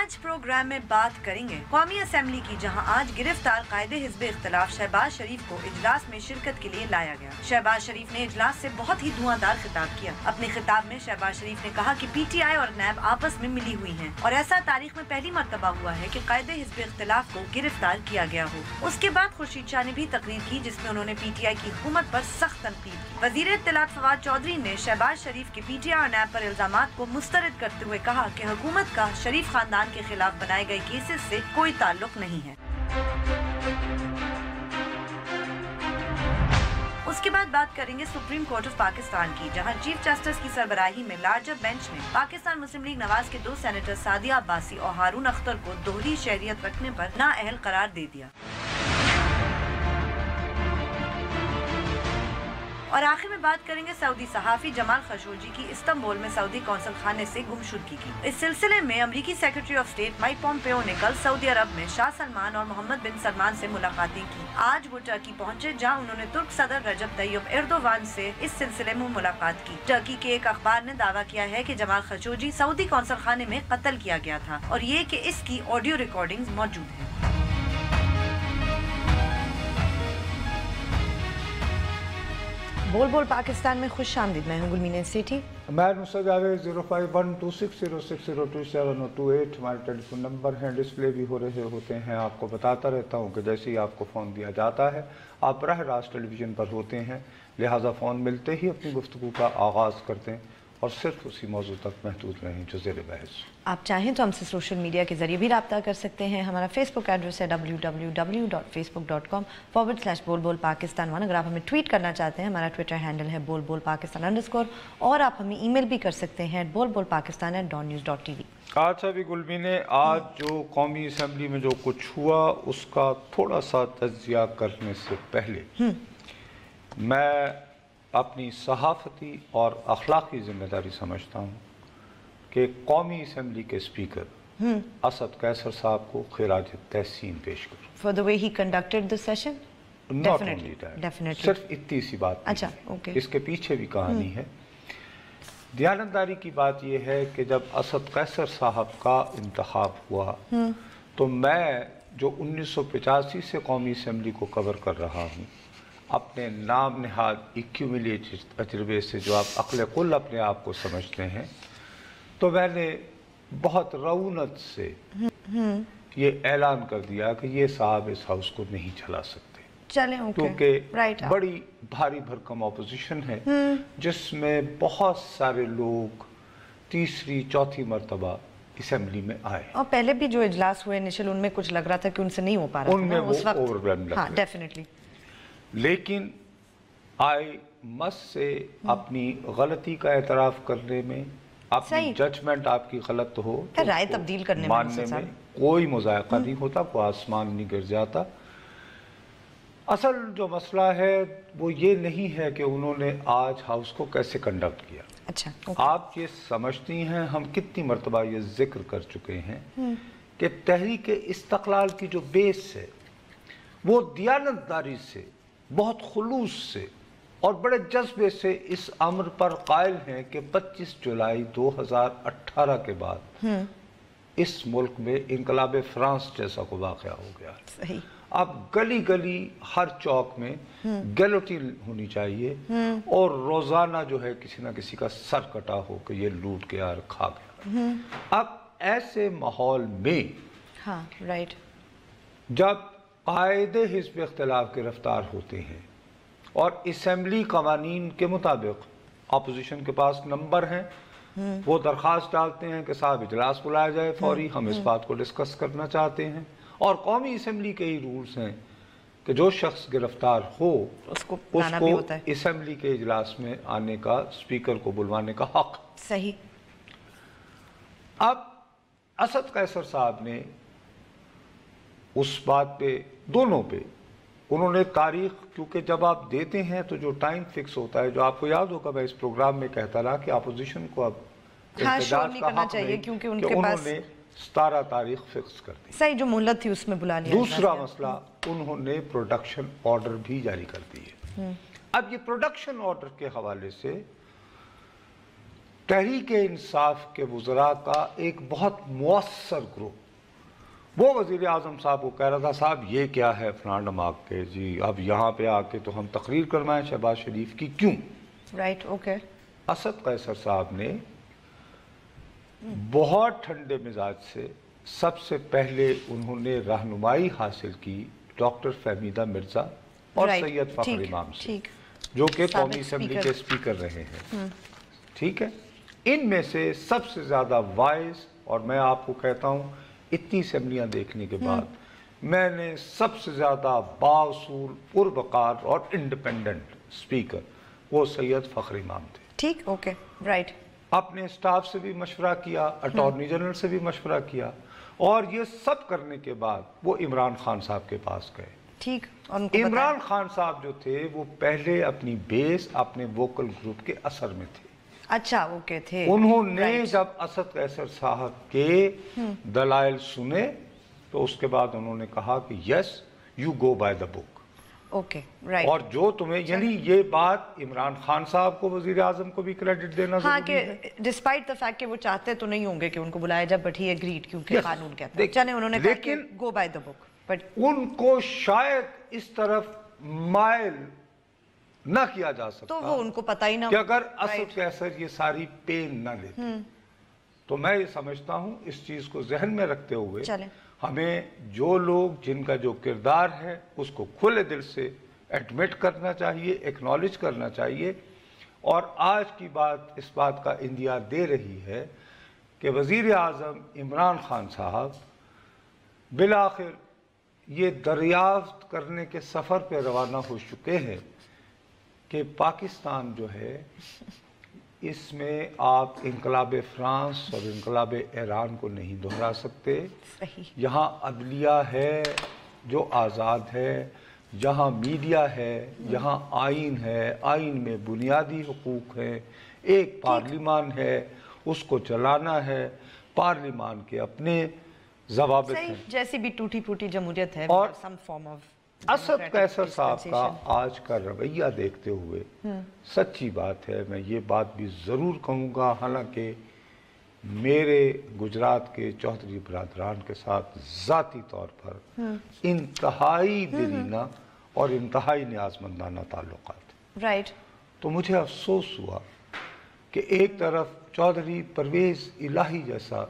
आज प्रोग्राम में बात करेंगे कौमी असेंबली की, जहां आज गिरफ्तार कायदे हिज़्ब इख्तिलाफ शहबाज शरीफ को इजलास में शिरकत के लिए लाया गया। शहबाज शरीफ ने इजलास से बहुत ही धुआंधार खिताब किया। अपने खिताब में शहबाज शरीफ ने कहा कि पीटीआई और नैब आपस में मिली हुई हैं और ऐसा तारीख में पहली मर्तबा हुआ है कि कायदे हिज़्ब इख्तिलाफ को गिरफ्तार किया गया हो। उसके बाद खुर्शीद शाह ने भी तकरीर की, जिसमें उन्होंने पीटीआई की हुकूमत पर सख्त तनकीद की। वज़ीर इत्तलात फवाद चौधरी ने शहबाज शरीफ के पीटीआई और नैब पर इल्जामात को मुस्तरद करते हुए कहा कि हुकूमत का शरीफ खानदान के खिलाफ बनाए गए केसेस से कोई ताल्लुक नहीं है। उसके बाद बात करेंगे सुप्रीम कोर्ट ऑफ पाकिस्तान की, जहां चीफ जस्टिस की सरबराही में लार्जर बेंच ने पाकिस्तान मुस्लिम लीग नवाज के 2 सेनेटर सादिया अब्बासी और हारून अख्तर को दोहरी शहरियत रखने पर नाअहल करार दे दिया। और आखिर में बात करेंगे सऊदी सहाफ़ी जमाल खशोगी की इस्तांबुल में सऊदी कौंसल खाने से गुमशुदगी की। इस सिलसिले में अमरीकी secretary of state Mike Pompeo ने कल सऊदी अरब में शाह सलमान और मोहम्मद बिन सलमान से मुलाकातें की। आज वो टर्की पहुंचे, जहां उन्होंने तुर्क सदर रजब तैयब एर्दोवान से इस सिलसिले में मुलाकात की। टर्की के एक अखबार ने दावा किया है कि जमाल खशोगी सऊदी कौंसल खाने में कत्ल किया गया था और ये कि इसकी ऑडियो रिकॉर्डिंग्स मौजूद है। बोल बोल पाकिस्तान में खुश आमदीद। मैं हूँ गुलमीना सेठी। मैं नुसरत जावेद। 0512606027 हमारे टेलीफोन नंबर हैं, डिस्प्ले भी हो रहे होते हैं। आपको बताता रहता हूँ कि जैसे ही आपको फ़ोन दिया जाता है आप बराह रास्त टेलीविज़न पर होते हैं, लिहाजा फ़ोन मिलते ही अपनी गुफ्तगू का आगाज़ करते हैं और सिर्फ उसी मौजू तक महदूद रहें जो ज़ेर बहस। आप चाहें तो हमसे सोशल मीडिया के ज़रिए भी रब्ता कर सकते हैं। हमारा फेसबुक एड्रेस है www.facebook.com/बोल-बोल-पाकिस्तान1। अगर आप हमें ट्वीट करना चाहते हैं, हमारा ट्विटर हैंडल है बोल-बोल-पाकिस्तान_, और आप हमें ईमेल भी कर सकते हैं bolbolpakistan@dawnnews.tv। अच्छा भी गुलबी ने आज जो कौमी असम्बली में जो कुछ हुआ उसका थोड़ा सा तज्जिया करने से पहले मैं अपनी सहाफ़ती और अखलाकी ज़िम्मेदारी समझता हूँ कि कौमी असम्बली के स्पीकर असद कैसर साहब को खिराज तहसीन पेश करूँ for the way he conducted the session. Not only that, सिर्फ इतनी सी बात। अच्छा, ओके। इसके पीछे भी कहानी है। दयानतदारी की बात यह है कि जब असद कैसर साहब का इंतखाब हुआ तो मैं जो 1985 से कौमी असम्बली को कवर कर रहा हूँ, अपने नाम नहाद एक्यूमुलेटेड तजर्बे से जो आप अक्ल कुल अपने आप को समझते हैं, तो मैंने बहुत रऊनत से ये ऐलान कर दिया कि ये साहब इस हाउस को नहीं चला सकते, क्योंकि बड़ी भारी भरकम ऑपोजिशन है जिसमें बहुत सारे लोग तीसरी चौथी मरतबा असम्बली में आए। और पहले भी जो इजलास हुए इनिशियल उनमें कुछ लग रहा था कि उनसे नहीं हो पा रहा था, उनमें वो ओवरवेल्म लग रहा था। डेफिनेटली। लेकिन आई मस्ट से अपनी गलती का एतराफ़ करने में, अपनी जजमेंट आपकी गलत हो तो राय तब्दील करने मानने में कोई मुज़ायक़ा नहीं होता, कोई आसमान नहीं गिर जाता। असल जो मसला है वो ये नहीं है कि उन्होंने आज हाउस को कैसे कंडक्ट किया। अच्छा, आप ये समझती हैं, हम कितनी मरतबा ये जिक्र कर चुके हैं कि तहरीक इस्तक़लाल की जो बेस है वो दियानतदारी से, बहुत खुलूस से और बड़े जज्बे से इस अम्र पर कायल हैं कि 25 जुलाई 2018 के बाद इस मुल्क में इनकलाब फ्रांस जैसा को वाक़या हो गया। सही। अब गली गली हर चौक में गैलोटीन होनी चाहिए और रोज़ाना जो है किसी ना किसी का सर कटा हो कि ये लूट के यार खा गया। अब ऐसे माहौल में जब कायदे हिज़्ब इख्तिलाफ गिरफ्तार होते हैं और असम्बली कवानीन के मुताबिक अपोजिशन के पास नंबर हैं, वो दरख्वास्त डालते हैं कि साहब इजलास बुलाया जाए फौरी, हम इस बात को डिस्कस करना चाहते हैं। और कौमी असम्बली के ही रूल्स हैं कि जो शख्स गिरफ्तार हो उसको असम्बली के इजलास में आने का, स्पीकर को बुलवाने का हक। सही। अब असद कैसर साहब ने उस बात पे, दोनों पे उन्होंने तारीख, क्योंकि जब आप देते हैं तो जो टाइम फिक्स होता है, जो आपको याद होगा मैं इस प्रोग्राम में कहता रहा कि अपोजिशन को अब नहीं करना चाहिए क्योंकि उनके पास 17 तारीख फिक्स कर दी। सही, जो मोहलत थी उसमें बुला लिया। दूसरा मसला, उन्होंने प्रोडक्शन ऑर्डर भी जारी कर दिए। अब ये प्रोडक्शन ऑर्डर के हवाले से تحریک انصاف کے وزراء کا ایک بہت مؤثر گروپ وہ وزیر اعظم صاحب کو کہہ رہا تھا صاحب یہ کیا ہے فلاں ڈھماک کے جی اب یہاں پہ آ کے تو ہم تقریر کروائیں شہباز شریف کی کیوں؟ رائٹ اوکے اسد قیصر صاحب نے بہت ٹھنڈے مزاج سے سب سے پہلے انہوں نے رہنمائی حاصل کی ڈاکٹر فہمیدہ مرزا اور سید فخر امام سے جو کہ قومی اسمبلی کے اسپیکر رہے ہیں، ٹھیک ہے؟ ان میں سے سب سے زیادہ وائز، اور میں آپ کو کہتا ہوں اتنی اسمبلیاں دیکھنے کے بعد میں نے سب سے زیادہ بااصول پروقار اور انڈیپینڈنٹ اسپیکر وہ سید فخر امام تھے. ٹھیک اوکے رائٹ. اپنے اسٹاف سے بھی مشورہ کیا، اٹارنی جنرل سے بھی مشورہ کیا، اور یہ سب کرنے کے بعد وہ عمران خان صاحب کے پاس گئے. ٹھیک. عمران خان صاحب جو تھے وہ پہلے اپنی بیس اپنے ووکل گروپ کے اثر میں تھے. اچھا اوکے تھے. انہوں نے جب اسد قیصر صاحب کے دلائل سنے تو اس کے بعد انہوں نے کہا کہ yes you go by the book. Okay right. اور جو تمہیں یعنی یہ بات عمران خان صاحب کو وزیر اعظم کو بھی کریڈٹ دینا ضروری ہے. ہاں کہ ڈسپائٹ دا فیکٹ کہ وہ چاہتے تو نہیں ہوں گے کہ ان کو بلایا جب بٹ ہی ایگریڈ کیونکہ قانون کہتا ہے. چلیں انہوں نے کہا کہ go by the book but in کو شاید اس طرف مائل نہ کیا جا سکتا تو وہ ان کو پتہ ہی نہ کہ اگر اسد قیصر یہ ساری پین نہ لیتے. تو میں یہ سمجھتا ہوں اس چیز کو ذہن میں رکھتے ہوئے ہمیں جو لوگ جن کا جو کردار ہے اس کو کھلے دل سے ایڈمٹ کرنا چاہیے، ایکنالج کرنا چاہیے. اور آج کی بات اس بات کا اندیا دے رہی ہے کہ وزیر اعظم عمران خان صاحب بالآخر یہ دریافت کرنے کے سفر پہ روانہ ہو چکے ہیں کہ پاکستان جو ہے اس میں آپ انقلاب فرانس اور انقلاب ایران کو نہیں دہرا سکتے. یہاں عدلیہ ہے جو آزاد ہے، یہاں میڈیا ہے، یہاں آئین ہے، آئین میں بنیادی حقوق ہیں، ایک پارلیمان ہے اس کو چلانا ہے، پارلیمان کے اپنے ضوابط ہیں. جیسی بھی ٹوٹی پھوٹی جمہوریت ہے اور سم فارم آف اسد قیصر صاحب کا آج کا رویہ دیکھتے ہوئے سچی بات ہے، میں یہ بات بھی ضرور کہوں گا، حالانکہ میرے گجرات کے چودھری برادران کے ساتھ ذاتی طور پر انتہائی دیرینہ اور انتہائی نیازمندانہ تعلقات. رائٹ. تو مجھے افسوس ہوا کہ ایک طرف چودھری پرویز الہی جیسا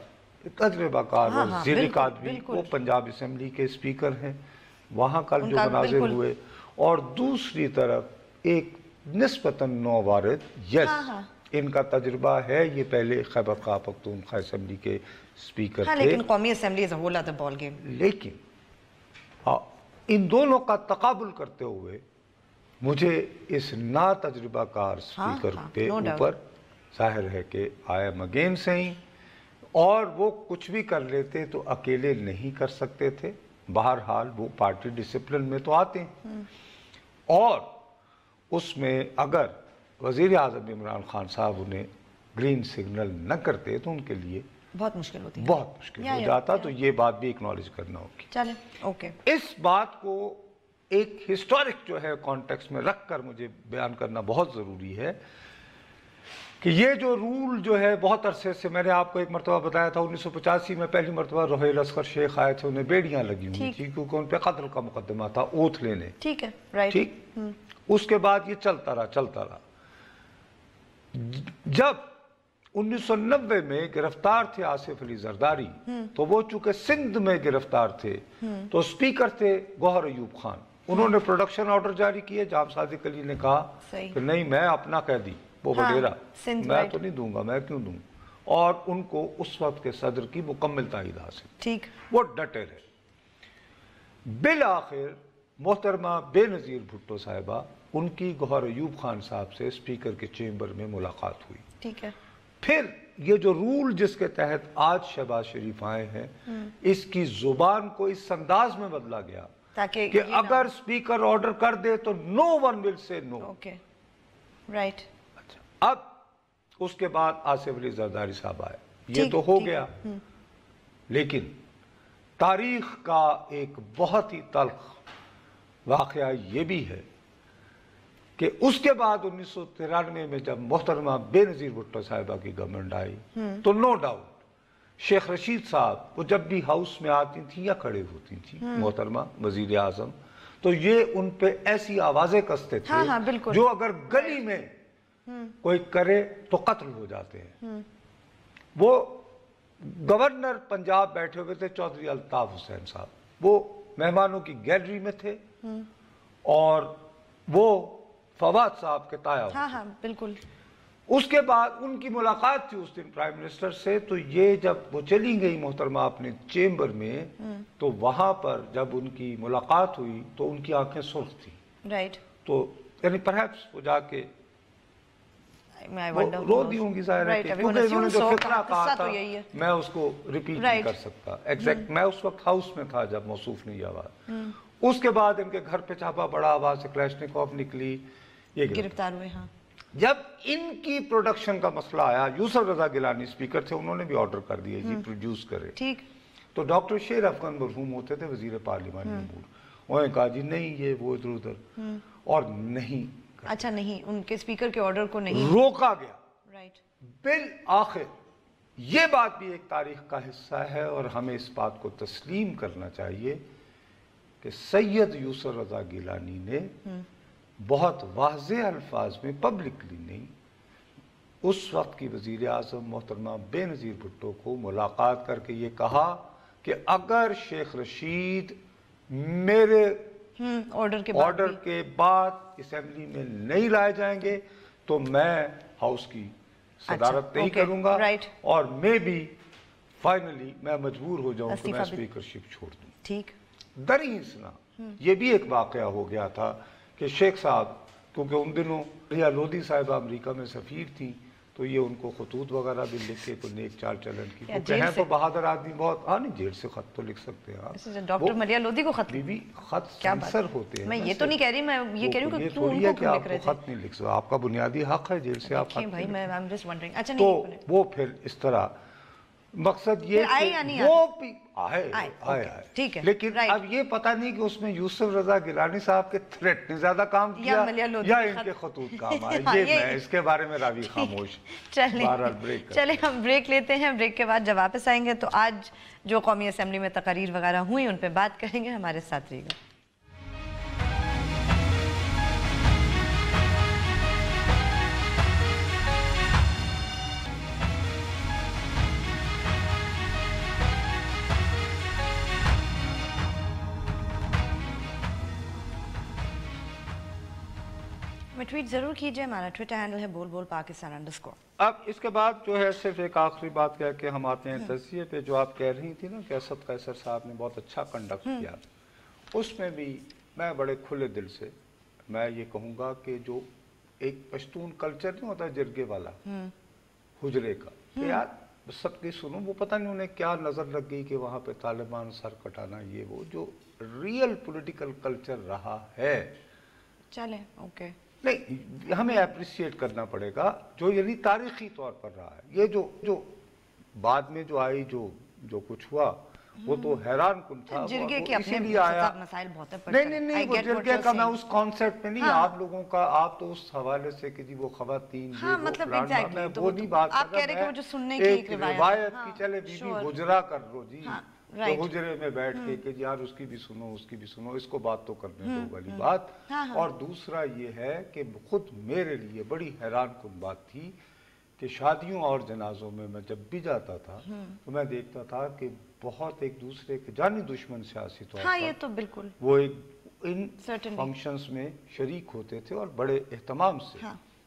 تجربہ کار اور ذیلق آدمی، وہ پنجاب اسمبلی کے اسپیکر ہیں، وہاں کل جو مناظر ہوئے، اور دوسری طرف ایک نسبتاً نووارد یس ان کا تجربہ ہے، یہ پہلے خیبر پختونخوا اسمبلی کے اسپیکر تھے. لیکن قومی assembly is a whole other ball game. لیکن ان دونوں کا تقابل کرتے ہوئے مجھے اس نا تجربہ کار اسپیکر کے اوپر ظاہر ہے کہ آئی ایم اگین سیئنگ، اور وہ کچھ بھی کر لیتے تو اکیلے نہیں کر سکتے تھے. بہرحال وہ پارٹی ڈسپلن میں تو آتے ہیں، اور اس میں اگر وزیر اعظم عمران خان صاحب انہیں گرین سگنل نہ کرتے تو ان کے لیے بہت مشکل ہوتی، بہت مشکل ہو جاتا. تو یہ بات بھی اکنالج کرنا ہوگی. چلیں اوکے. اس بات کو ایک ہسٹورک جو ہے کانٹیکسٹ میں رکھ کر مجھے بیان کرنا بہت ضروری ہے کہ یہ جو رول جو ہے بہت عرصے سے، میں نے آپ کو ایک مرتبہ بتایا تھا 1985 میں پہلی مرتبہ روہیل اصغر شیخ آئے تھے، انہیں بیڑیاں لگی ہوئی تھی کیونکہ ان پہ قتل کا مقدمہ تھا، اوتھ لینے. ٹھیک ہے رائٹ. ٹھیک. اس کے بعد یہ چلتا رہا. جب 1990 میں گرفتار تھے آصف علی زرداری، تو وہ چونکہ سندھ میں گرفتار تھے تو اسپیکر تھے گوہر ایوب خان. انہوں نے پروڈکشن آرڈر جاری کیے. جام صادق علی نے کہا کہ نہیں، میں اپنا قیدی وہ وڈیرا میں تو نہیں دوں گا، میں کیوں دوں؟ اور ان کو اس وقت کے صدر کی مکمل تائید حاصل. ٹھیک. وہ ڈٹے رہے. بالآخر محترمہ بے نظیر بھٹو صاحبہ، ان کی گوہر ایوب خان صاحب سے اسپیکر کے چیمبر میں ملاقات ہوئی. ٹھیک ہے. پھر یہ جو رول جس کے تحت آج شہباز شریف آئے ہیں، اس کی زبان کو اس انداز میں بدلا گیا کہ اگر اسپیکر آرڈر کر دے تو no one will say no. Okay right. اب اس کے بعد آصف علی زرداری صاحب آئے. یہ تو ہو گیا، لیکن تاریخ کا ایک بہت ہی تلخ واقعہ یہ بھی ہے کہ اس کے بعد 1993 میں جب محترمہ بے نظیر بھٹو صاحبہ کی گورنمنٹ آئی تو نو ڈاؤٹ شیخ رشید صاحب وہ جب بھی ہاؤس میں آتی تھیں یا کھڑے ہوتی تھیں محترمہ وزیر اعظم تو یہ ان پہ ایسی آوازیں کستے تھے جو اگر گلی میں کوئی کرے تو قتل ہو جاتے ہیں. وہ گورنر پنجاب بیٹھے ہوئے تھے چودھری الطاف حسین صاحب, وہ مہمانوں کی گیلری میں تھے اور وہ فواد صاحب کے تایا بالکل. اس کے بعد ان کی ملاقات تھی اس دن پرائم منسٹر سے, تو یہ جب وہ چلی گئی محترمہ اپنے چیمبر میں تو وہاں پر جب ان کی ملاقات ہوئی تو ان کی آنکھیں سرخ تھیں. رائٹ. تو یعنی پرہیپس وہ جا کے رو دی ہوں گی ظاہر ہے کیونکہ انہوں نے جو فقرہ کہا تھا میں اس کو ریپیٹ نہیں کر سکتا ایگزیکٹ. میں اس وقت ہاؤس میں تھا جب موصوف نہیں آواز. اس کے بعد ان کے گھر پہ چھاپا پڑا, آواز سے کلیشنکوف نکلی, یہ گرفتار ہوئے. ہاں جب ان کی پروڈکشن کا مسئلہ آیا یوسف رضا گیلانی اسپیکر تھے, انہوں نے بھی آرڈر کر دیا جی پروڈیوس کرے. ٹھیک. تو ڈاکٹر شیر افغان مرحوم ہوتے تھے وزیر پارلیمانی امور, انہوں نے کہا جی نہیں یہ وہ ادھر ادھر, اور نہیں اچھا نہیں ان کے اسپیکر کے آرڈر کو نہیں روکا گیا. رائٹ. بالآخر یہ بات بھی ایک تاریخ کا حصہ ہے اور ہمیں اس بات کو تسلیم کرنا چاہیے کہ سید یوسف رضا گیلانی نے بہت واضح الفاظ میں پبلکلی نہیں اس وقت کی وزیر اعظم محترمہ بے نظیر بھٹو کو ملاقات کر کے یہ کہا کہ اگر شیخ رشید میرے آرڈر کے بعد اسمبلی میں نہیں لائے جائیں گے تو میں ہاؤس کی صدارت نہیں کروں گا اور میں بھی فائنلی میں مجبور ہو جاؤں کہ میں اسپیکرشپ چھوڑ دوں. ٹھیک. دریسنا یہ بھی ایک واقعہ ہو گیا تھا کہ شیخ صاحب کیونکہ ان دنوں ریا لودھی صاحبہ امریکہ میں سفیر تھیں تو یہ ان کو خطوط وغیرہ بھی لکھ کے کوئی نیک چال چلن کی, کیونکہ ہیں تو بہادر آدمی بہت. نہیں جیل سے خط تو لکھ سکتے ہیں. ڈاکٹر مریا لودھی کو خط بھی خط سینسر ہوتے ہیں. میں یہ تو نہیں کہہ رہی, میں یہ کہہ رہی ہوں کہ کیوں ان کو لکھ رہے تھے. خط نہیں لکھ سکتے, آپ کا بنیادی حق ہے جیل سے آپ خط بھائی میں I'm just wondering. اچھا تو وہ پھر اس طرح مقصد یہ کہ وہ بھی آئے لیکن اب یہ پتہ نہیں کہ اس میں یوسف رضا گیلانی صاحب کے تھریٹ نے زیادہ کام کیا یا ان کے خطوط کام آئے, یہ میں اس کے بارے میں راوی خاموش. چلیں ہم بریک لیتے ہیں, بریک کے بعد جب واپس آئیں گے تو آج جو قومی اسمبلی میں تقاریر وغیرہ ہوئی ان پہ بات کریں گے. ہمارے ساتھ رہیے گا. ٹویٹ ضرور کیجئے, ہمارا ٹویٹر ہینڈل ہے بول بول پاکستان _ اب اس کے بعد جو ہے صرف ایک آخری بات کہہ کے ہم آتے ہیں تجزیے پہ. جو آپ کہہ رہی تھی نا کہ اسد قیصر صاحب نے بہت اچھا کنڈکٹ کیا, اس میں بھی میں بڑے کھلے دل سے میں یہ کہوں گا کہ جو ایک پشتون کلچر نہیں ہوتا جرگے والا حجرے کا, کہ یار سب کی سنو, وہ پتہ نہیں انہیں کیا نظر لگ گئی کہ وہاں پہ طالبان سر کٹانا, یہ وہ جو ریئل پولیٹیکل کلچر رہا ہے. چلیں اوکے نہیں, ہمیں اپریشیٹ کرنا پڑے گا جو یعنی تاریخی طور پر رہا ہے. یہ جو بعد میں جو آئی جو کچھ ہوا وہ تو حیران کن تھا. جرگے کے اپنے مسائل بہت ہیں. نہیں وہ جرگے کا میں اس کانسیپٹ میں نہیں, آپ لوگوں کا آپ تو اس حوالے سے کہ جی وہ خواتین میں وہ نہیں بات کر رہا, ایک روایت کی چلے بی بی حجرہ کر لو جی, تو حجرے میں بیٹھ کے کہ یار اس کی بھی سنو اس کی بھی سنو, اس کو بات تو کرنے دو والی بات. اور دوسرا یہ ہے کہ خود میرے لیے بڑی حیران کن بات تھی کہ شادیوں اور جنازوں میں جب بھی جاتا تھا تو میں دیکھتا تھا کہ بہت ایک دوسرے کے جانی دشمن سیاسی طور پر یہ تو بالکل وہ ایک ان فنکشنز میں شریک ہوتے تھے اور بڑے اہتمام سے.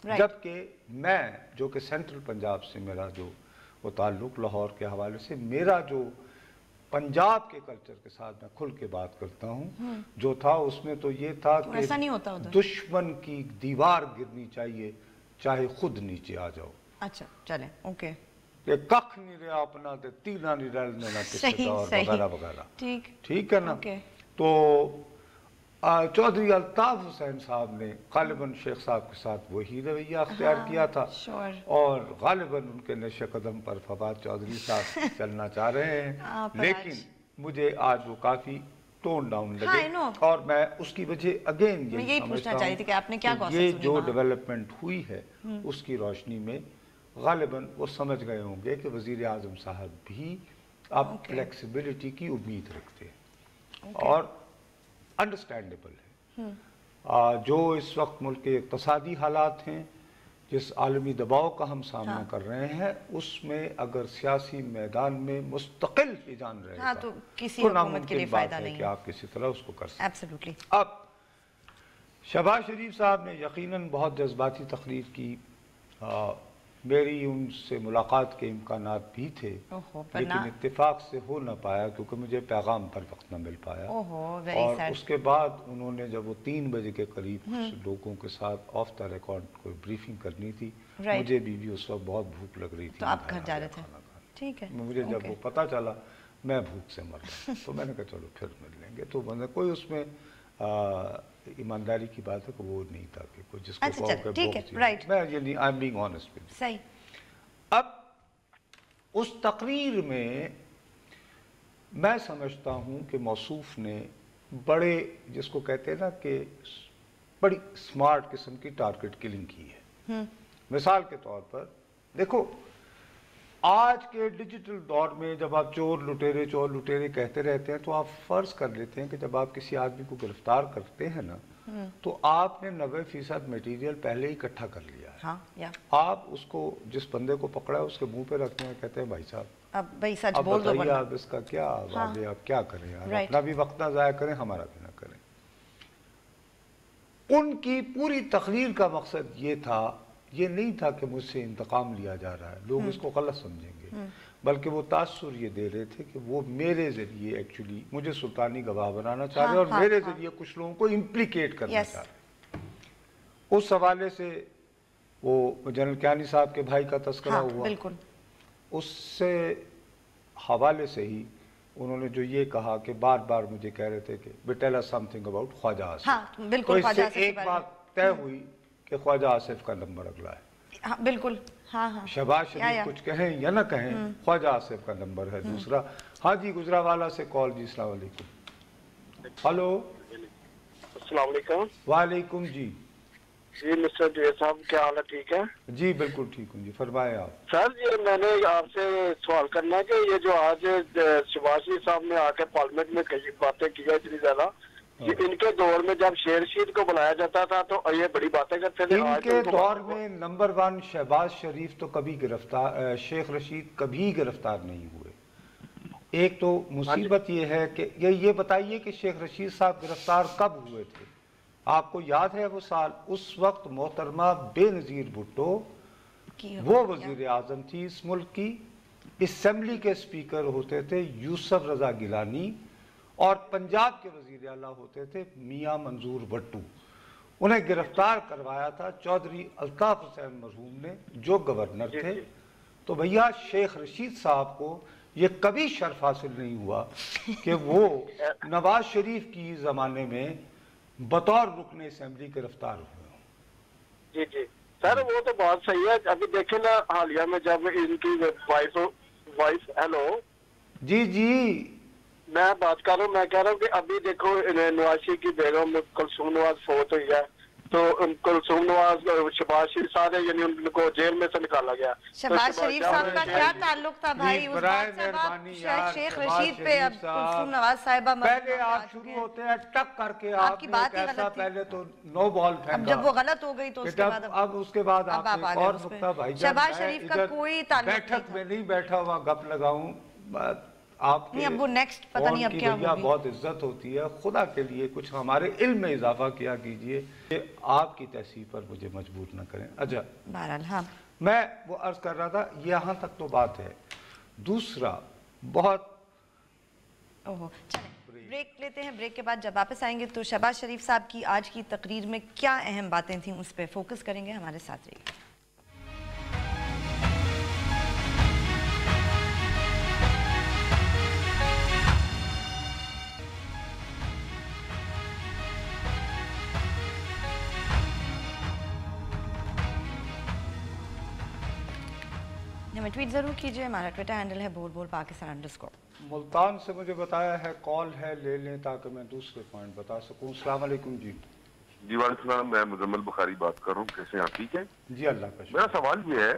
جبکہ میں جو کہ سینٹرل پنجاب سے میرا جو وہ تعلق لاہور کے حوالے سے, میرا جو پنجاب کے کلچر کے ساتھ میں کھل کے بات کرتا ہوں جو تھا اس میں تو یہ تھا کہ دشمن کی دیوار گرنی چاہیے چاہے خود نیچے آ جاؤ. اچھا چلیں اوکے. کہ کخ نہیں رہا اپنا تے تینا نہیں رہنے نہ کسی دور وغیرہ وغیرہ. ٹھیک ہے نا. تو چودھری الطاف حسین صاحب نے غالباً شیخ صاحب کے ساتھ وہی رویہ اختیار کیا تھا اور غالباً ان کے نقش قدم پر فواد چودھری صاحب چلنا چاہ رہے ہیں. لیکن مجھے آج وہ کافی टोन डाउन हाँ, लगे। और मैं उसकी वजह अगेन यही पूछना चाह रही थी कि आपने क्या ये जो डेवलपमेंट हुई है उसकी रोशनी में गालिबन वो समझ गए होंगे कि वज़ीर आज़म साहब भी अब फ्लेक्सिबिलिटी की उम्मीद रखते हैं और अंडरस्टैंडेबल है। जो इस वक्त मुल्क के इक़्तिसादी हालात हैं, जिस आलमी दबाव का हम सामना कर रहे हैं, उसमें अगर सियासी मैदान में मुस्तकिल हिजान रहेगा तो किसी हुकूमत के लिए फायदा नहीं है कि आप किसी तरह उसको कर सकते। एब्सोल्युटली। अब शहबाज शरीफ साहब ने यकीनन बहुत जज्बाती तकरीर की, मेरी उनसे मुलाकात के इम्कानात भी थे, लेकिन इत्तेफाक से हो न पाया क्योंकि मुझे पैगाम पर वक्त न मिल पाया। और उसके बाद उन्होंने जब वो 3 बजे के करीब लोगों के साथ ऑफ द रिकॉर्ड कोई ब्रीफिंग करनी थी, मुझे भी उस वक्त बहुत भूख लग रही थी, तो आप घर जा रहे थे। ठीक है। मुझे जब वो पता चला मैं भूख से मर रहा तो मैंने कहा चलो फिर मिल लेंगे। तो मैंने कोई उसमें ईमानदारी की बात है कि वो नहीं था कि कोई जिसको मैं यानी I am being honest with. सही। अब उस तकरीर में मैं समझता हूं कि मौसूफ ने बड़े, जिसको कहते हैं ना कि बड़ी स्मार्ट किस्म की टारगेट किलिंग की है। मिसाल के तौर पर देखो, आज के डिजिटल दौर में जब आप चोर लुटेरे कहते रहते हैं तो आप फर्ज कर लेते हैं कि जब आप किसी आदमी को गिरफ्तार करते हैं ना तो आपने 90% मटेरियल पहले ही इकट्ठा कर लिया है। हाँ, आप उसको, जिस बंदे को पकड़ा है उसके मुंह पे रखते हैं, कहते हैं भाई साहब अब भाई सच बोल दो, बताइए आप इसका क्या आगे आप क्या करें यार, अपना भी वक्त ना ज़ाया करें, हमारा भी ना करें। उनकी पूरी तकरीर का मकसद ये था, ये नहीं था कि मुझसे इंतकाम लिया जा रहा है, लोग इसको गलत समझेंगे, बल्कि वो तासुर ये दे रहे थे कि वो मेरे जरिए एक्चुअली मुझे सुल्तानी गवाह बनाना चाह रहे और मेरे जरिए कुछ लोगों को इम्प्लीकेट करना चाह रहे। उस हवाले से वो जनरल कियानी साहब के भाई का तस्करा हुआ, बिल्कुल उससे हवाले से ही उन्होंने जो ये कहा कि बार बार मुझे कह रहे थे कि tell us something about Khawaja Asif. बिल्कुल, तो इससे एक बात तय हुई कि ख्वाजा आसिफ का नंबर अगला है। बिल्कुल। शहबाज शरीफ कुछ कहें या ना कहें, ख्वाजा आसिफ का नंबर है दूसरा। हाँ जी, गुजरावाला से कॉल। जी अस्सलाम वालेकुम। हेलो। अस्सलाम वालेकुम। वालेकुम जी। जी मिस्टर जुएद साहब, क्या हाल है? ठीक है जी, बिल्कुल ठीक हूँ जी, फरमाए आप। सर ये मैंने आपसे सवाल करना है कि ये जो आज शहबाज शरीफ साहब ने आके पार्लियामेंट में कई बातें की है इतनी ज्यादा, कि इनके दौर में जब शेर रशीद को बुलाया जाता था तो ये बड़ी बातें करते थे। इनके दौर में नंबर 1 शहबाज शरीफ तो कभी गिरफ्तार, शेख रशीद कभी गिरफ्तार नहीं हुए। एक तो मुसीबत ये है कि ये बताइए कि शेख रशीद साहब गिरफ्तार कब हुए थे? आपको याद है वो साल? उस वक्त मोहतरमा बेनज़ीर भुट्टो वो वजीर आजम थी इस मुल्क की, असेंबली के स्पीकर होते थे यूसुफ रजा गिलानी और पंजाब के वजीर आला होते थे मियां मंजूर भट्टू। उन्हें गिरफ्तार करवाया था चौधरी अल्ताफ हुसैन मरहूम ने, जो गवर्नर थे। तो भैया शेख रशीद साहब को ये कभी शर्फ हासिल नहीं हुआ कि वो नवाज शरीफ की जमाने में बतौर रुकने असेंबली गिरफ्तार हुए। जी जी सर, वो तो बात सही है। अभी देखे ना हालिया में जब इनकी वाइफ हेलो जी जी मैं बात कर रहा हूँ, मैं कह रहा हूँ कि अभी देखो नवाज शरीफ की बेगम कुलसूम नवाज फोत हुई है, तो कुलसूम नवाज शहबाज शरीफ साहब यानी उनको जेल में से निकाला गया। शहबाज शरीफ साहब का क्या ताल्लुक था भाई उस बात से? शेख रशीद पे अब कुलसूम नवाज साहिबा पहले आप शुरू होते हैं टक करके, आपकी बात ही गलत थी। पहले तो नो बॉल फेंका, अब जब वो गलत हो गई तो उसके बाद अब उसके बाद आप और नुकता भाई शहबाज शरीफ का कोई ताल्लुक बैठक में नहीं बैठा हुआ गप लगाऊं आपके नहीं। अब वो नेक्स्ट पता नहीं अब क्या होगी। बहुत इज्जत होती है, खुदा के लिए कुछ हमारे इल्म में इजाफा किया कीजिए कि आपकी तहसीब पर मुझे मजबूर न करें। अच्छा बहरहाल हाँ, मैं वो अर्ज कर रहा था, यहाँ तक तो बात है। दूसरा बहुत चलें ब्रेक लेते हैं, ब्रेक के बाद जब वापस आएंगे तो शहबाज शरीफ साहब की आज की तकरीर में क्या अहम बातें थी उस पर फोकस करेंगे। हमारे साथ रहिए। हमें ट्वीट ज़रूर कीजिए, हमारा ट्विटर हैंडल है @pakistan_। मुल्तान से मुझे बताया है कॉल है, ले लें ताकि मैं दूसरे पॉइंट बता सकूं। अस्सलाम वालेकुम जी। जी वालेकुम, मैं मुजम्मिल बुखारी बात कर रहा हूँ, कैसे हैं आप? ठीक है जी, अल्लाह का शुक्र। मेरा सवाल ये है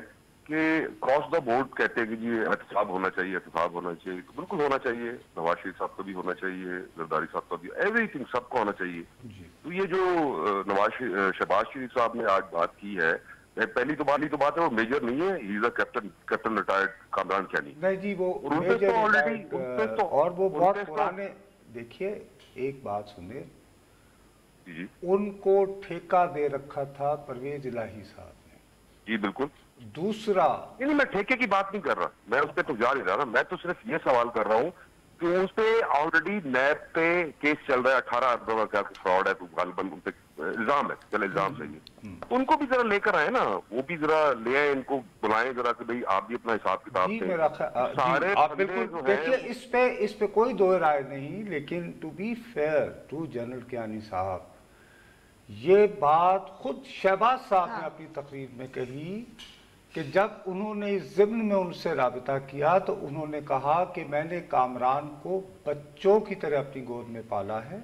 कि क्रॉस द बोर्ड कहते हैं कि जी एहतसाब होना चाहिए, एहतसाब होना चाहिए, तो बिल्कुल होना चाहिए। नवाज शरीफ साहब का भी होना चाहिए, जरदारी साहब का भी, एवरीथिंग सबको होना चाहिए। तो ये जो शहबाज शरीफ साहब ने आज बात की है, पहली तो बात है वो मेजर नहीं है, he is a captain retired Kamran Kiani. नहीं जी, वो मेजर तो और वो बहुत पुराने। देखिए एक बात सुने, जी उनको ठेका दे रखा था परवेज इलाही साहब ने। जी बिल्कुल। दूसरा नहीं, मैं ठेके की बात नहीं कर रहा, मैं उस पर तो जा नहीं रहा, मैं तो सिर्फ ये सवाल कर रहा हूँ कि उस पे ऑलरेडी नैब पे केस चल रहा है, 18 अरब का क्या फ्रॉड है, तो गालिबन उन पे इल्जाम है, चलो इल्जाम सही है, तो उनको भी जरा लेकर आए ना, वो भी जरा ले आए, इनको बुलाएं जरा कि भाई आप भी अपना हिसाब किताब जी, दें। मेरा सारे आप बिल्कुल देखिए, इस पे कोई दो राय नहीं, लेकिन to be fair to general Kayani साहब, ये बात खुद शहबाज साहब ने अपनी तकरीर में कही कि जब उन्होंने इस ज़िम्न में उनसे राबिता किया तो उन्होंने कहा कि मैंने कामरान को बच्चों की तरह अपनी गोद में पाला है,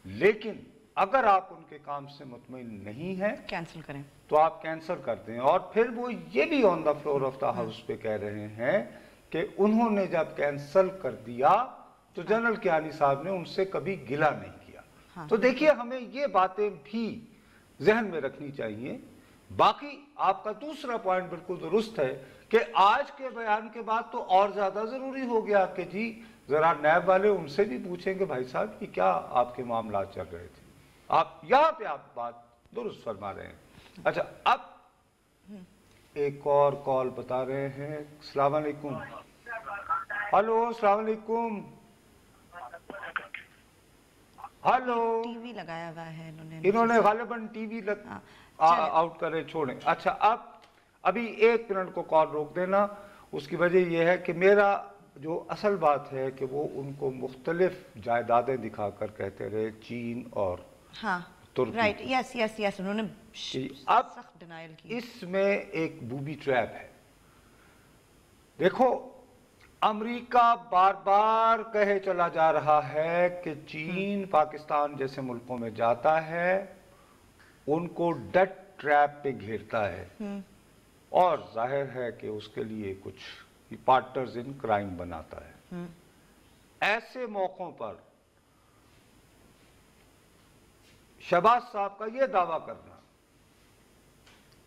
लेकिन अगर आप उनके काम से मुतमईन नहीं हैं कैंसिल करें तो आप कैंसिल कर दें। और फिर वो ये भी on the floor of the house पे कह रहे हैं कि उन्होंने जब कैंसिल कर दिया तो जनरल कियानी साहब ने उनसे कभी गिला नहीं किया। तो देखिए, हमें ये बातें भी जहन में रखनी चाहिए। बाकी आपका दूसरा पॉइंट बिल्कुल दुरुस्त है कि आज के बयान के बाद तो और ज्यादा जरूरी हो गया कि जी जरा नैब वाले उनसे भी पूछेंगे भाई साहब कि क्या आपके मामला चल रहे थे। आप यहाँ पे आप बात दुरुस्त फरमा रहे हैं। अच्छा, अब एक और कॉल बता रहे हैं। अस्सलाम वालेकुम। हेलो, अस्सलाम वालेकुम। हेलो, टीवी लगाया हुआ है इन्होंने गालिबन टीवी आउट करें, छोड़ें। अच्छा, अब अभी 1 मिनट को कॉल रोक देना। उसकी वजह यह है कि मेरा जो असल बात है कि वो उनको मुख्तलिफ जायदादें दिखाकर कहते रहे चीन और तुर्की। राइट, यस यस यस, उन्होंने अब सख्त डिनायल की। इसमें एक बूबी ट्रैप है। देखो, अमेरिका बार बार कहे चला जा रहा है कि चीन पाकिस्तान जैसे मुल्कों में जाता है, उनको डेट ट्रैप पे घेरता है और जाहिर है कि उसके लिए कुछ पार्टनर्स इन क्राइम बनाता है। ऐसे मौकों पर शहबाज साहब का यह दावा करना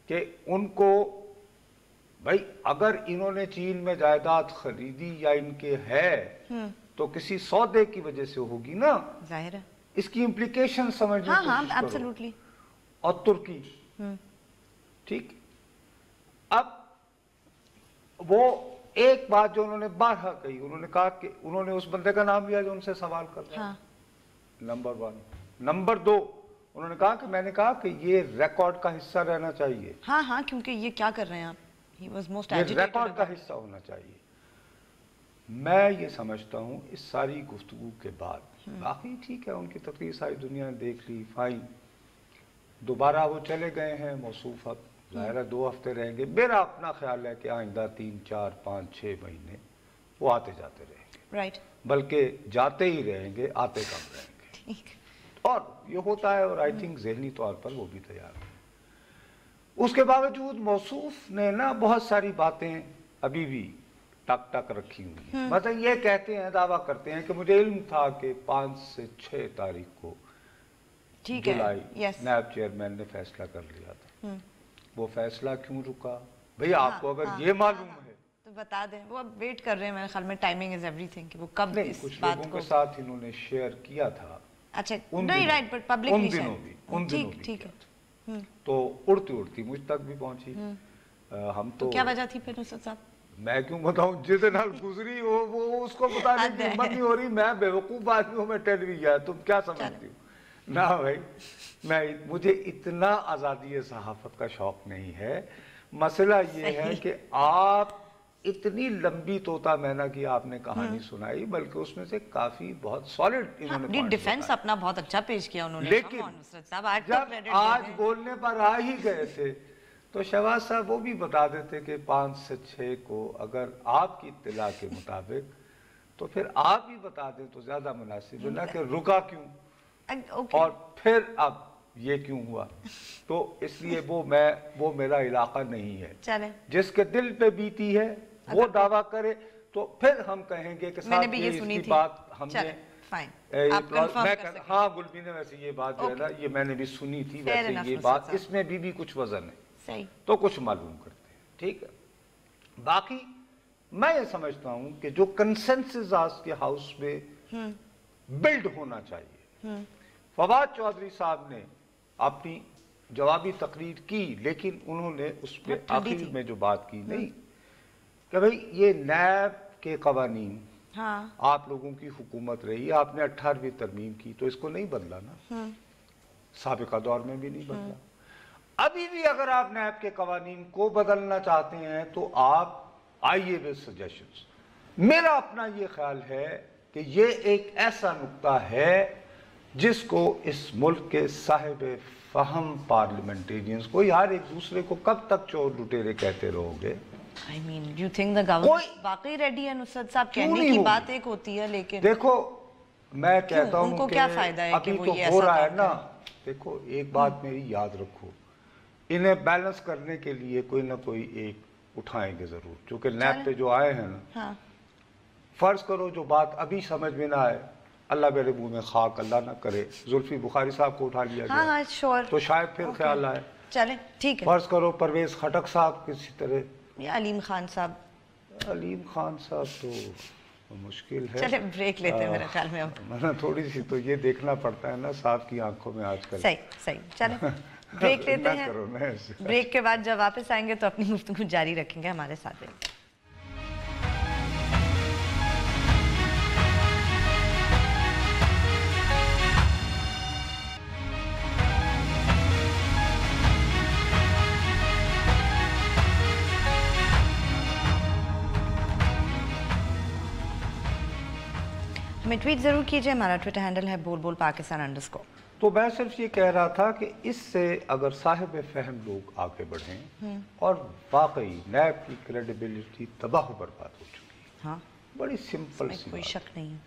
कि उनको भाई अगर इन्होंने चीन में जायदाद खरीदी या इनके है तो किसी सौदे की वजह से होगी ना, जाहिर है इसकी इम्प्लीकेशन समझने की कोशिश करो। एब्सोल्युटली। और तुर्की, ठीक। अब वो एक बात जो उन्होंने बारहा कही, उन्होंने कहा कि उन्होंने उस बंदे का नाम लिया जो उनसे सवाल कर रहा है, नंबर 1। नंबर 2, उन्होंने कहा कि मैंने कहा कि ये रिकॉर्ड का हिस्सा रहना चाहिए। हाँ, क्योंकि ये क्या कर रहे हैं आप, He was most ये agitated रिकॉर्ड का हिस्सा होना चाहिए। मैं ये समझता हूँ इस सारी गुफ्तगू के बाद, बाकी ठीक है, उनकी तकरीर सारी दुनिया ने देख ली, फाइन। दोबारा वो चले गए हैं मौसूफ, अब ज़ाहिर है 2 हफ्ते रहेंगे। मेरा अपना ख्याल है कि आइंदा 3, 4, 5, 6 महीने वो आते जाते रहेंगे। राइट, बल्कि जाते ही रहेंगे, आते कम रहेंगे। और ये होता है, और आई थिंक ज़हनी तौर पर वो भी तैयार है। उसके बावजूद मौसूफ ने ना बहुत सारी बातें अभी भी टक टक रखी हुई हैं। मतलब ये कहते हैं, दावा करते हैं कि मुझे इल्म था कि 5 से 6 तारीख को जुलाई नैब चेयरमैन ने फैसला कर लिया था। वो फैसला क्यों रुका भाई? आपको अगर ये मालूम है तो बता दें। वो अब वेट कर रहे हैं, मेरे ख्याल में टाइमिंग इज एवरीथिंग कि वो कब इस कुछ बात लोगों को के साथ इन्होंने शेयर किया था। अच्छा, नहीं राइट, बट पब्लिकली उन दिनों भी ठीक है। तो उड़ती उड़ती मुझ तक भी पहुंची। हम तो क्या वजह थी फिर नुसरत साहब? मैं क्यों बताऊं, जिसके नाल गुजरी वो उसको बताने की हिम्मत नहीं हो रही। मैं बेवकूफ आदमी हूं, मैं टेलीविजन, तुम क्या समझती हो ना भाई। मुझे इतना आज़ादी सहाफत का शौक नहीं है। मसला ये है कि आप इतनी लंबी तोता मैना की आपने कहानी सुनाई, बल्कि उसमें से काफी बहुत सॉलिड इन्होंने डिफेंस अपना बहुत अच्छा पेश किया उन्होंने। लेकिन जब आज बोलने पर आ ही गए थे تو शहबाज साहब वो भी बता देते कि 5 से 6 को अगर आपकी इत्तला के मुताबिक तो फिर आप ही बता दें तो ज्यादा मुनासिब है ना कि रुका क्यों और फिर अब ये क्यों हुआ। तो इसलिए वो मेरा इलाका नहीं है। चले जिसके दिल पे बीती है वो दावा करे तो फिर हम कहेंगे कि साहब ये इसकी बात हमने हाँ गुलबी ने वैसे ये बात जो है ना ये मैंने भी सुनी थी, वैसे ये बात इसमें भी कुछ वजन है तो कुछ मालूम करते हैं, ठीक है। बाकी मैं ये समझता हूं कि जो कंसेंसस आज के हाउस में बिल्ड होना चाहिए, फवाद चौधरी साहब ने अपनी जवाबी तकरीर की लेकिन उन्होंने उस पर आखिर में जो बात की नहीं कि भाई ये नैब के कवानीन हाँ। आप लोगों की हुकूमत रही, आपने 18वीं तरमीम की तो इसको नहीं बदला ना, साबिका दौर में भी नहीं बदला। अभी भी अगर आप नैब के कवानीन को बदलना चाहते हैं तो आप आइए विद सजेशंस। मेरा अपना ये ख्याल है कि ये एक ऐसा नुक्ता है जिसको इस मुल्क के साहिब फहम पार्लियामेंटेरियंस को, यार एक दूसरे को कब तक चोर लुटेरे कहते रहोगे। I mean, do you think the government वाकई रेडी है? नुसरत साहब कहने की बात एक होती है लेकिन देखो मैं कहता हूँ उनको क्या फायदा है कि वो ये हो रहा है ना। देखो एक बात मेरी याद रखो, इन्हें बैलेंस करने के लिए कोई ना कोई एक उठाएंगे जरूर, क्योंकि नैब पे जो आए हैं ना हाँ। फर्ज करो जो बात अभी समझ में ना आए, अल्लाह मेरे मुंह में खाक अल्लाह ना करे, जुल्फी बुखारी साहब को उठा लिया हाँ, हाँ, श्योर। तो शायद फिर ख्याल आए। चले ठीक है। फर्ज करो परवेज खटक साहब किसी तरह, या अलीम खान साहब। अलीम खान साहब तो मुश्किल है। चले ब्रेक लेते हैं मेरे ख्याल में अब। मतलब थोड़ी सी तो ये देखना पड़ता है ना साहब की आंखों में आजकल। सही सही चले ब्रेक लेते हैं। ब्रेक के बाद जब वापस आएंगे तो अपनी गुफ्तगू जारी रखेंगे, हमारे साथ रहिए। हमें ट्वीट जरूर कीजिए, हमारा ट्विटर हैंडल है बोल पाकिस्तान _ तो मैं सिर्फ ये कह रहा था कि इससे अगर साहिब फहम लोग आगे बढ़ें और वाकई नैब की क्रेडिबिलिटी तबाह बर्बाद हो चुकी है हाँ। बड़ी सिंपल सी कोई शक नहीं है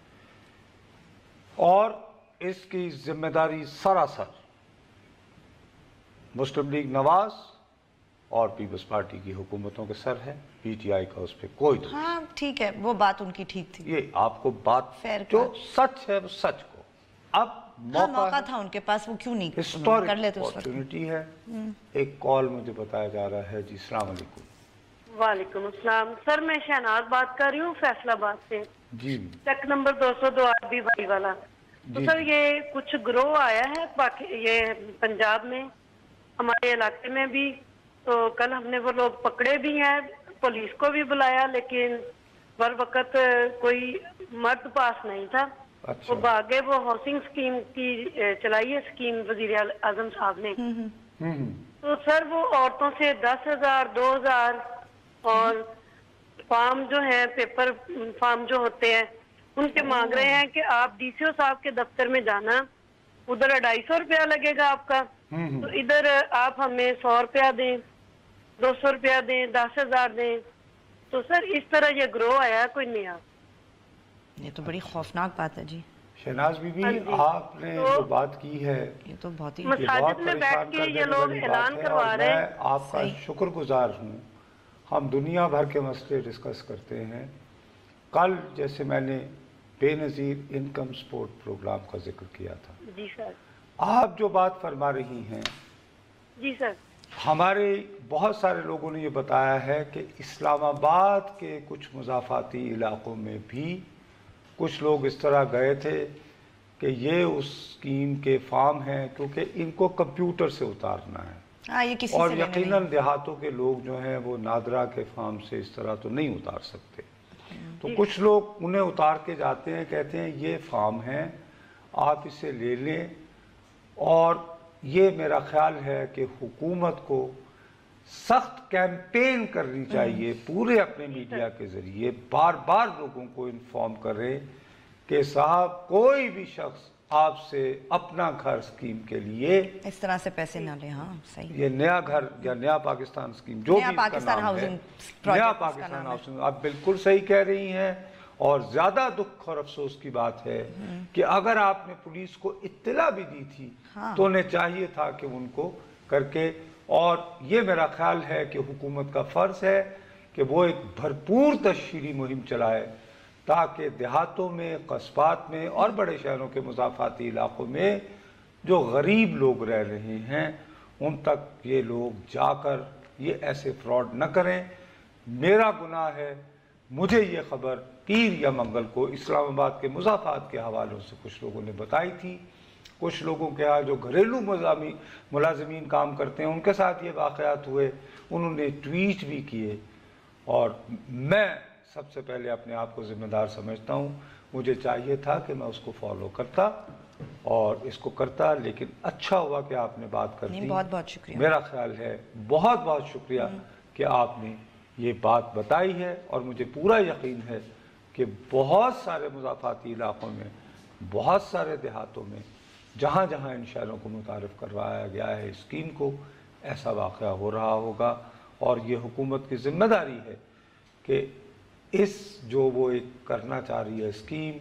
और इसकी जिम्मेदारी सरासर मुस्लिम लीग नवाज और पीपल्स पार्टी की हुकूमतों के सर है। पीटीआई का उस पर कोई हाँ ठीक है, वो बात उनकी ठीक थी। ये आपको बात जो सच है वो सच को अब मौका था उनके पास, वो क्यों नहीं कर लेते। अपॉर्चुनिटी है। एक कॉल मुझे बताया जा रहा है जी। अस्सलाम वालेकुम। वालेकुम अस्सलाम सर, मैं शहनाज बात कर रही हूँ फैसलाबाद से जी। चेक नंबर 202 आरबी भाई वाला। तो सर ये कुछ ग्रोह आया है ये पंजाब में, हमारे इलाके में भी। तो कल हमने वो लोग पकड़े भी हैं, पुलिस को भी बुलाया, लेकिन बर वक्त कोई मर्द पास नहीं था। अच्छा। वो भागे, वो हाउसिंग स्कीम की चलाई है स्कीम वजीर आजम साहब ने। तो सर वो औरतों से 10,000 2,000 और फॉर्म जो है पेपर फॉर्म जो होते हैं उनके मांग रहे हैं कि आप डीसीओ साहब के दफ्तर में जाना, उधर 250 रुपया लगेगा आपका, तो इधर आप हमें 100 रुपया दें, 200 रुपया दें, 10,000 दें। तो सर इस तरह ये ग्रो आया कोई नया। ये तो बड़ी खौफनाक बात है जी। शहनाज बीबी आपने जो बात की है ये तो बहुत ही मसाजिद में बैठ के ये लोग ऐलान करवा रहे हैं। आपका शुक्रगुजार हूँ। हम दुनिया भर के मसले डिस्कस करते हैं। कल जैसे मैंने बेनज़ीर इनकम सपोर्ट प्रोग्राम का जिक्र किया था। जी सर। आप जो बात फरमा रही हैं जी सर, हमारे बहुत सारे लोगों ने ये बताया है कि इस्लामाबाद के कुछ मुज़ाफ़ाती इलाक़ों में भी कुछ लोग इस तरह गए थे कि ये उस स्कीम के फॉर्म हैं क्योंकि इनको कंप्यूटर से उतारना है। ये किसी और से यकीनन देहातों के लोग जो हैं वो नादरा के फॉर्म से इस तरह तो नहीं उतार सकते। तो कुछ लोग उन्हें उतार के जाते हैं, कहते हैं ये फॉर्म है, आप इसे ले लें। और ये मेरा ख्याल है कि हुकूमत को सख्त कैंपेन करनी चाहिए, पूरे अपने मीडिया के ज़रिए बार बार लोगों को इन्फॉर्म करें कि साहब कोई भी शख्स آپ سے اپنا گھر اسکیم کے لیے اس طرح سے پیسے نہ لیں. ہاں صحیح. یہ نیا گھر یا نیا پاکستان اسکیم جو بھی اس کا نام ہے، نیا پاکستان ہاؤسنگ، آپ بالکل صحیح کہہ رہی ہیں. اور زیادہ دکھ اور افسوس کی بات ہے کہ اگر آپ نے پولیس کو اطلاع بھی دی تھی تو انہیں چاہیے تھا کہ ان کو کر کے، اور یہ میرا خیال ہے کہ حکومت کا فرض ہے کہ وہ ایک بھرپور تشہیری مہم چلائے تاکہ دیہاتوں میں، قصبات میں اور بڑے شہروں کے مضافاتی علاقوں میں جو غریب لوگ رہ رہے ہیں ان تک یہ لوگ جا کر یہ ایسے فراڈ نہ کریں. میرا گناہ ہے، مجھے یہ خبر پیر یا منگل کو اسلام آباد کے مضافات کے حوالوں سے کچھ لوگوں نے بتائی تھی. کچھ لوگوں کے ہاں جو گھریلو ملازمین کام کرتے ہیں ان کے ساتھ یہ واقعات ہوئے، انہوں نے ٹویٹ بھی کیے، اور میں سب سے پہلے اپنے آپ کو ذمہ دار سمجھتا ہوں. مجھے چاہیے تھا کہ میں اس کو فالو کرتا اور اس کو کرتا، لیکن اچھا ہوا کہ آپ نے بات کر دی. بہت بہت شکریہ. میرا خیال ہے بہت بہت شکریہ کہ آپ نے یہ بات بتائی ہے، اور مجھے پورا یقین ہے کہ بہت سارے مضافاتی علاقوں میں، بہت سارے دیہاتوں میں جہاں جہاں ان شہروں کو متعارف کروایا گیا ہے اسکیم کو، ایسا واقعہ ہو رہا ہوگا. اور یہ حکومت کی ذمہ داری ہے کہ اس جو وہ ایک کرنا چاہ رہی ہے اسکیم،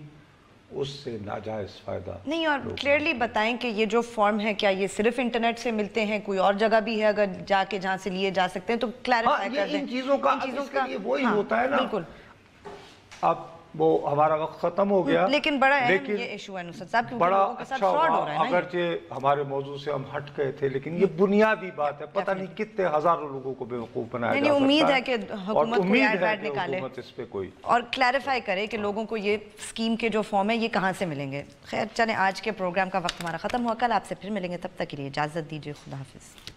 اس سے ناجائز فائدہ نہیں. اور کلیئرلی بتائیں کہ یہ جو فارم ہے کیا یہ صرف انٹرنیٹ سے ملتے ہیں، کوئی اور جگہ بھی ہے اگر جا کے جہاں سے لیے جا سکتے ہیں تو کلیریفائی کر دیں. ان چیزوں کا اس کے لیے وہی ہوتا ہے نا. بالکل. اب وہ ہمارا وقت ختم ہو گیا، لیکن بڑا اہم یہ ایشو ہے نصرت صاحب، کیونکہ بڑا لوگوں کے ساتھ اچھا فراڈ ہو ہوا. رہا ہے نا. اگرچہ ہمارے موضوع سے ہم ہٹ گئے تھے، لیکن یہ بنیادی بات ہے. پتہ نہیں کتنے ہزاروں لوگوں کو بیوقوف بنایا جا سکتا ہے. امید ہے کہ حکومت کوئی ایڈ نکالے اس پہ کوئی اور کلیریفائی کرے کہ لوگوں کو یہ اسکیم کے جو فارم ہے یہ کہاں سے ملیں گے. خیر چلیں، آج کے پروگرام کا وقت ہمارا ختم ہوا. کل آپ سے پھر ملیں گے، تب تک کے لیے اجازت دیجیے. خدا حافظ.